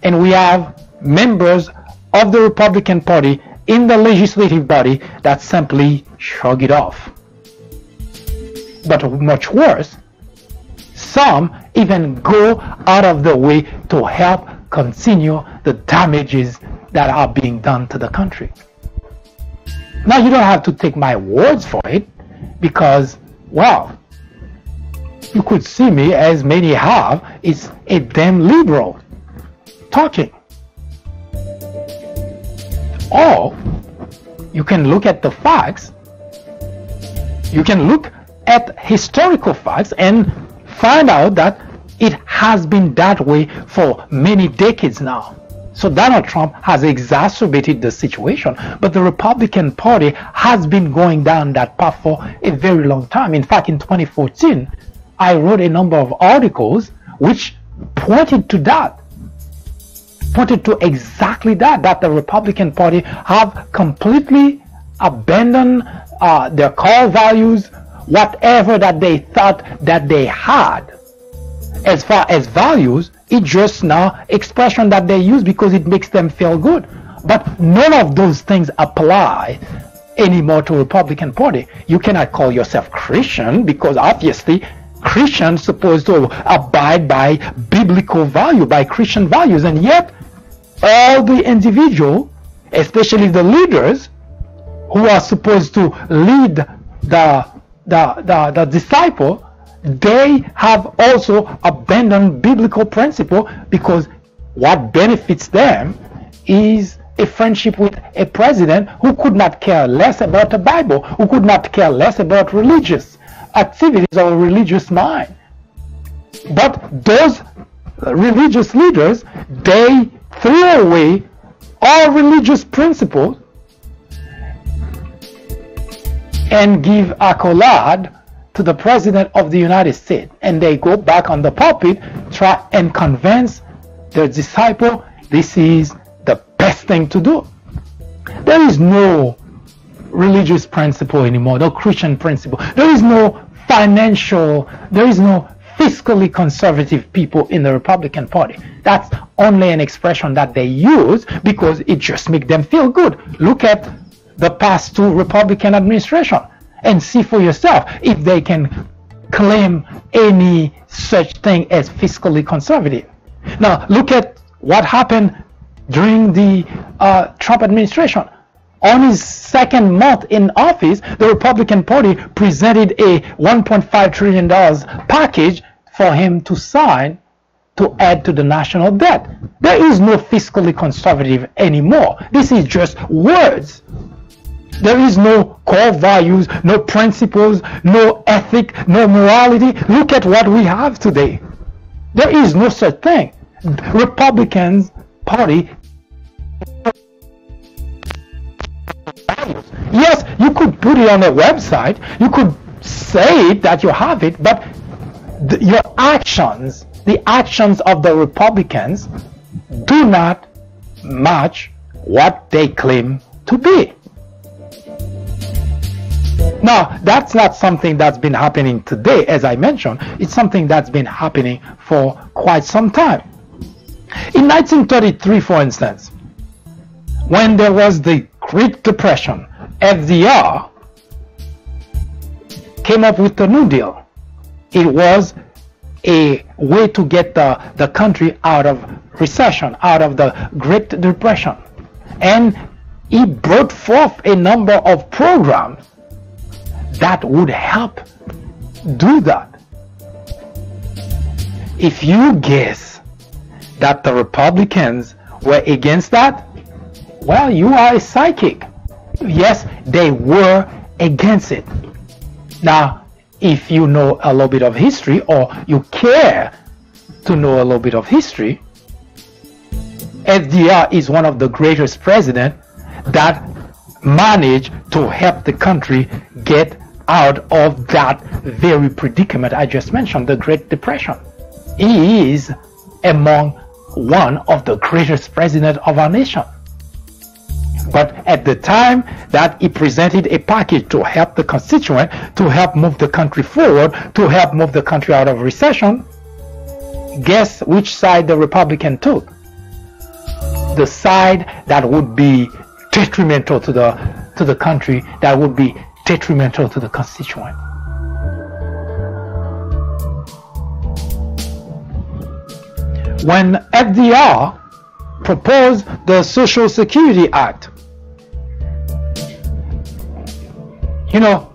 and we have members of the Republican Party in the legislative body that simply shrug it off. But much worse, some even go out of the way to help continue the damages that are being done to the country. Now, you don't have to take my words for it, because, well, you could see me, as many have, it's a damn liberal talking. Or you can look at the facts, you can look at historical facts and find out that it has been that way for many decades now. So Donald Trump has exacerbated the situation, but the Republican Party has been going down that path for a very long time. In fact, in 2014, I wrote a number of articles which pointed to that. pointed to exactly that the Republican Party have completely abandoned their core values, whatever that they thought that they had. As far as values, it's just now expression that they use because it makes them feel good. But none of those things apply anymore to Republican Party. You cannot call yourself Christian because obviously Christians supposed to abide by biblical value, by Christian values, and yet all the individuals, especially the leaders who are supposed to lead the disciple, they have also abandoned biblical principle because what benefits them is a friendship with a president who could not care less about the Bible, who could not care less about religious activities or religious mind. But those religious leaders, they threw away all religious principles and give accolade to the President of the United States, and they go back on the pulpit, try and convince their disciple this is the best thing to do. There is no religious principle anymore, no Christian principle. There is no financial, there is no fiscally conservative people in the Republican Party. That's only an expression that they use because it just makes them feel good. Look at the past two Republican administrations and see for yourself if they can claim any such thing as fiscally conservative. Now look at what happened during the Trump administration. On his second month in office, the Republican Party presented a $1.5 trillion package for him to sign to add to the national debt. There is no fiscally conservative anymore. This is just words. There is no core values, no principles, no ethic, no morality. Look at what we have today. There is no such thing. Republicans Party. Yes, you could put it on a website. You could say that you have it, but your actions, the actions of the Republicans, do not match what they claim to be. Now, that's not something that's been happening today, as I mentioned. It's something that's been happening for quite some time. In 1933, for instance, when there was the Great Depression, FDR came up with the New Deal. It was a way to get the country out of recession, out of the Great Depression. And it brought forth a number of programs that would help do that. If you guess that the Republicans were against that, well, you are a psychic. Yes, they were against it. Now, if you know a little bit of history, or you care to know a little bit of history, FDR is one of the greatest presidents that managed to help the country get out of that very predicament I just mentioned, the Great Depression. He is among one of the greatest presidents of our nation. But at the time that he presented a package to help the constituent, to help move the country forward, to help move the country out of recession, guess which side the Republican took? The side that would be detrimental to the country, that would be detrimental to the constituent. When FDR proposed the Social Security Act, you know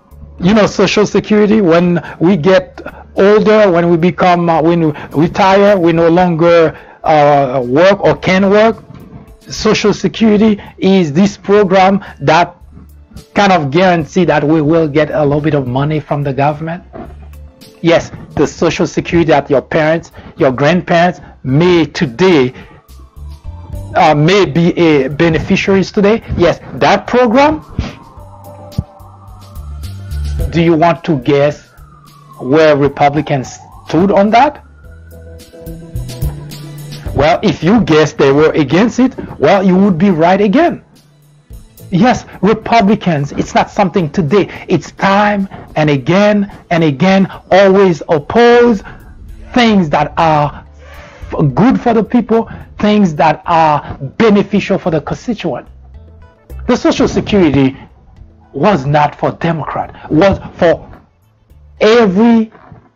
Social Security, when we get older, when we become, when we retire, we no longer work or can work. Social Security is this program that kind of guarantee that we will get a little bit of money from the government. Yes, the Social Security that your parents, your grandparents may today may be a beneficiaries today. Yes, that program. Do you want to guess where Republicans stood on that? Well, if you guessed they were against it, well, you would be right again. Yes, Republicans, it's not something today. It's time and again, always oppose things that are good for the people, things that are beneficial for the constituent. The Social Security was not for Democrat, was for every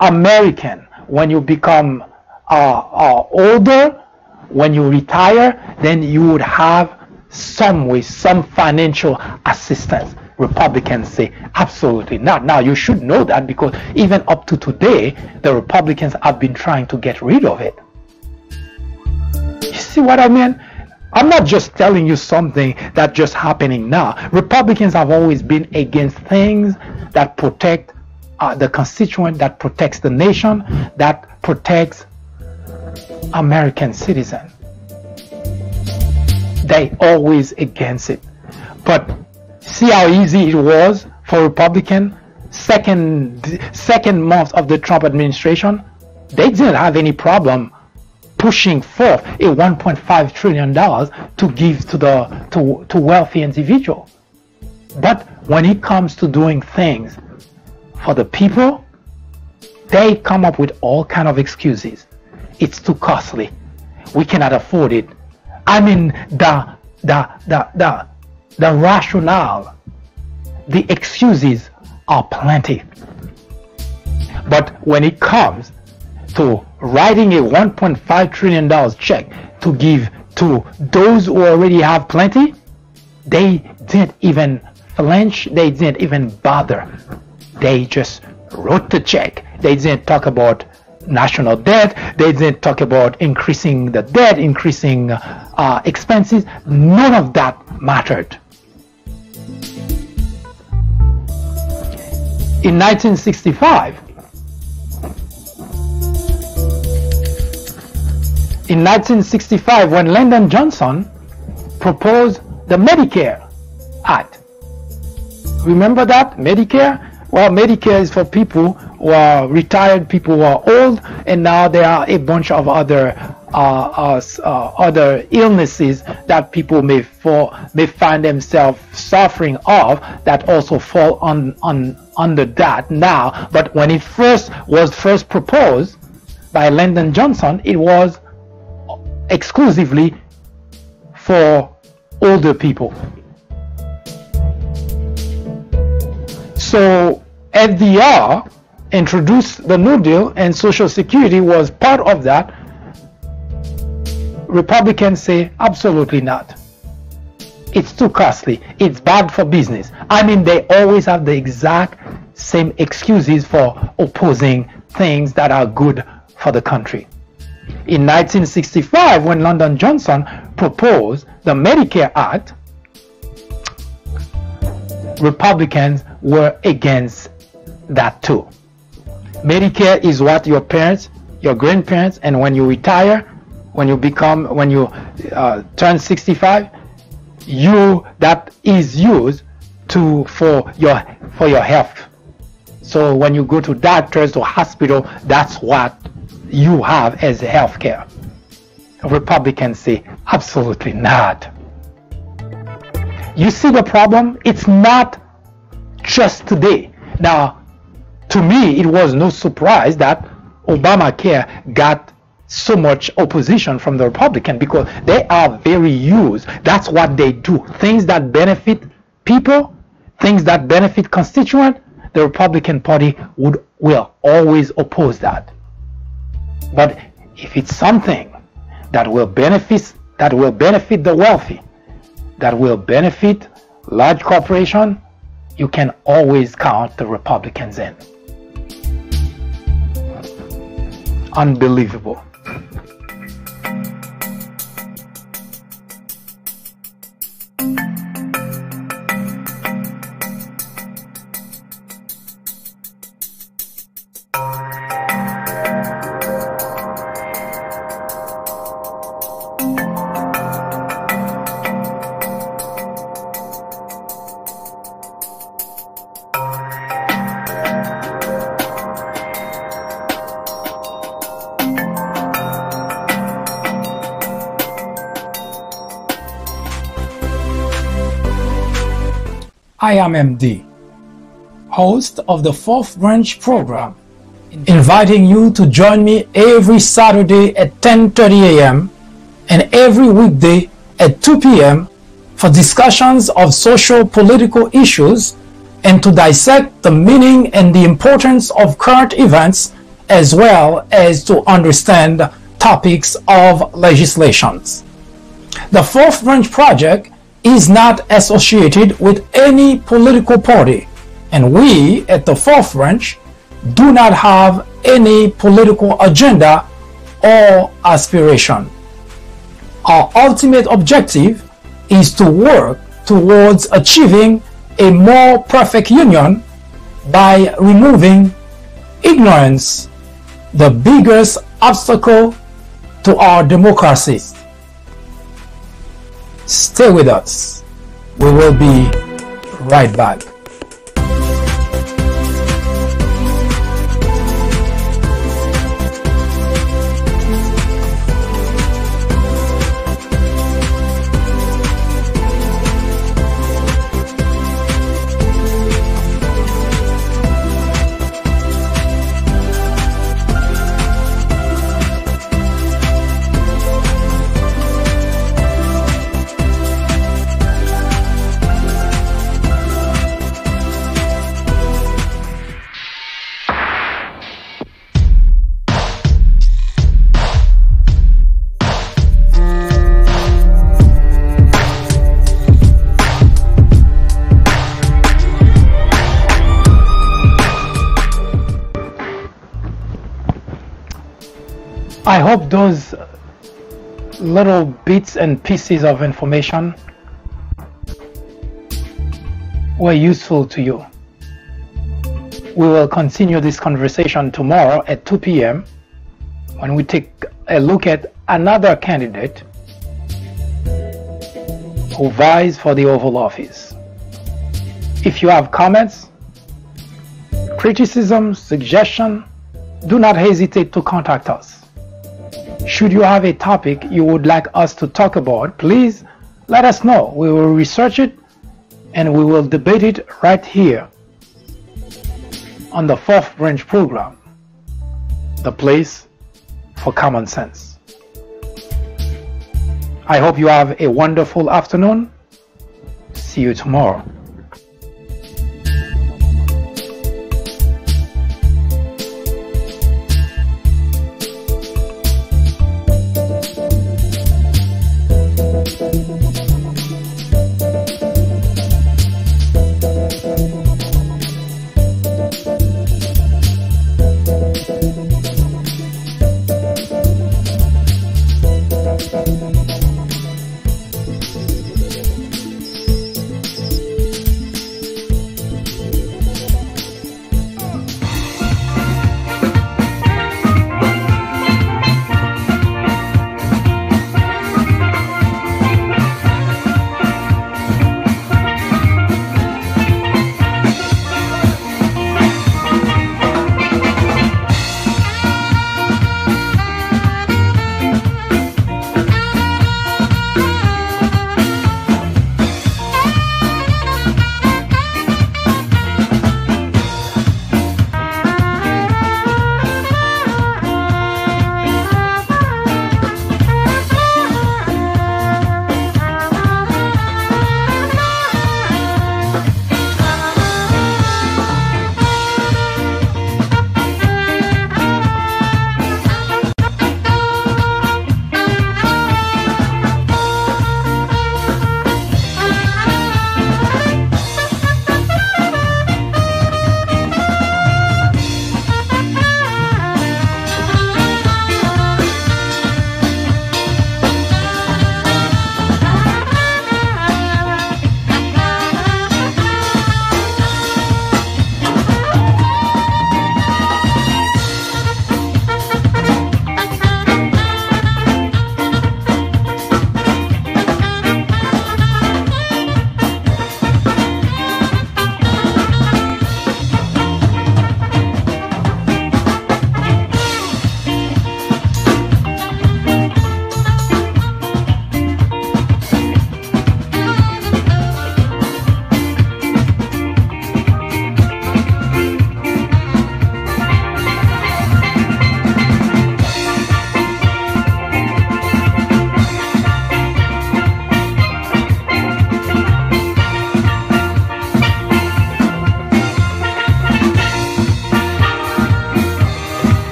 American. When you become older, when you retire, then you would have some financial assistance. Republicans say absolutely not. Now you should know that, because even up to today, the Republicans have been trying to get rid of it. You see what I mean? I'm not just telling you something that's just happening now. Republicans have always been against things that protect the constituent, that protects the nation, that protects American citizens. They always against it. But see how easy it was for Republicans. Second month of the Trump administration, they didn't have any problem pushing forth a $1.5 trillion to give to wealthy individuals. But when it comes to doing things for the people, they come up with all kind of excuses. It's too costly. We cannot afford it. I mean, the rationale, the excuses are plenty. But when it comes to writing a $1.5 trillion check to give to those who already have plenty, they didn't even flinch, they didn't even bother. They just wrote the check. They didn't talk about national debt, they didn't talk about increasing the debt, increasing expenses. None of that mattered. In 1965, when Lyndon Johnson proposed the Medicare Act, remember that? Medicare? Well, Medicare is for people who are retired, people who are old, and now there are a bunch of other illnesses that people may find themselves suffering of, that also fall under that now. But when it was first proposed by Lyndon Johnson, it was exclusively for older people. So FDR introduced the New Deal, and Social Security was part of that. Republicans say absolutely not. It's too costly. It's bad for business. I mean, they always have the exact same excuses for opposing things that are good for the country. In 1965, when Lyndon Johnson proposed the Medicare Act, Republicans were against that too. Medicare is what your parents, your grandparents, and when you retire, when you turn 65, that is used for your health. So when you go to doctors or hospital, that's what you have as health care. Republicans say absolutely not. You see the problem? It's not just today. Now, to me, it was no surprise that Obamacare got so much opposition from the Republicans, because they are very used. That's what they do. Things that benefit people, things that benefit constituents, the Republican Party will always oppose that. But if it's something that will benefit the wealthy, that will benefit large corporations, you can always count the Republicans in. Unbelievable. I am MD, host of the Fourth Branch program, inviting you to join me every Saturday at 10:30 a.m. and every weekday at 2 p.m. for discussions of social political issues and to dissect the meaning and the importance of current events, as well as to understand topics of legislations. The Fourth Branch Project is not associated with any political party, and we at the Fourth Branch do not have any political agenda or aspiration. Our ultimate objective is to work towards achieving a more perfect union by removing ignorance, the biggest obstacle to our democracy. Stay with us. We will be right back. I hope those little bits and pieces of information were useful to you. We will continue this conversation tomorrow at 2 p.m. when we take a look at another candidate who vies for the Oval Office. If you have comments, criticisms, suggestions, do not hesitate to contact us. Should you have a topic you would like us to talk about, please let us know. We will research it and we will debate it right here on the Fourth Branch program, the place for common sense. I hope you have a wonderful afternoon. See you tomorrow.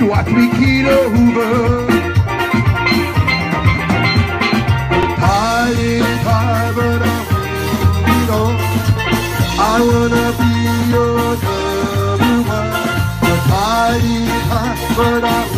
watch me keel over. Tide is high, but I'm holding on. I wanna be your number one. The tide is high, but I'm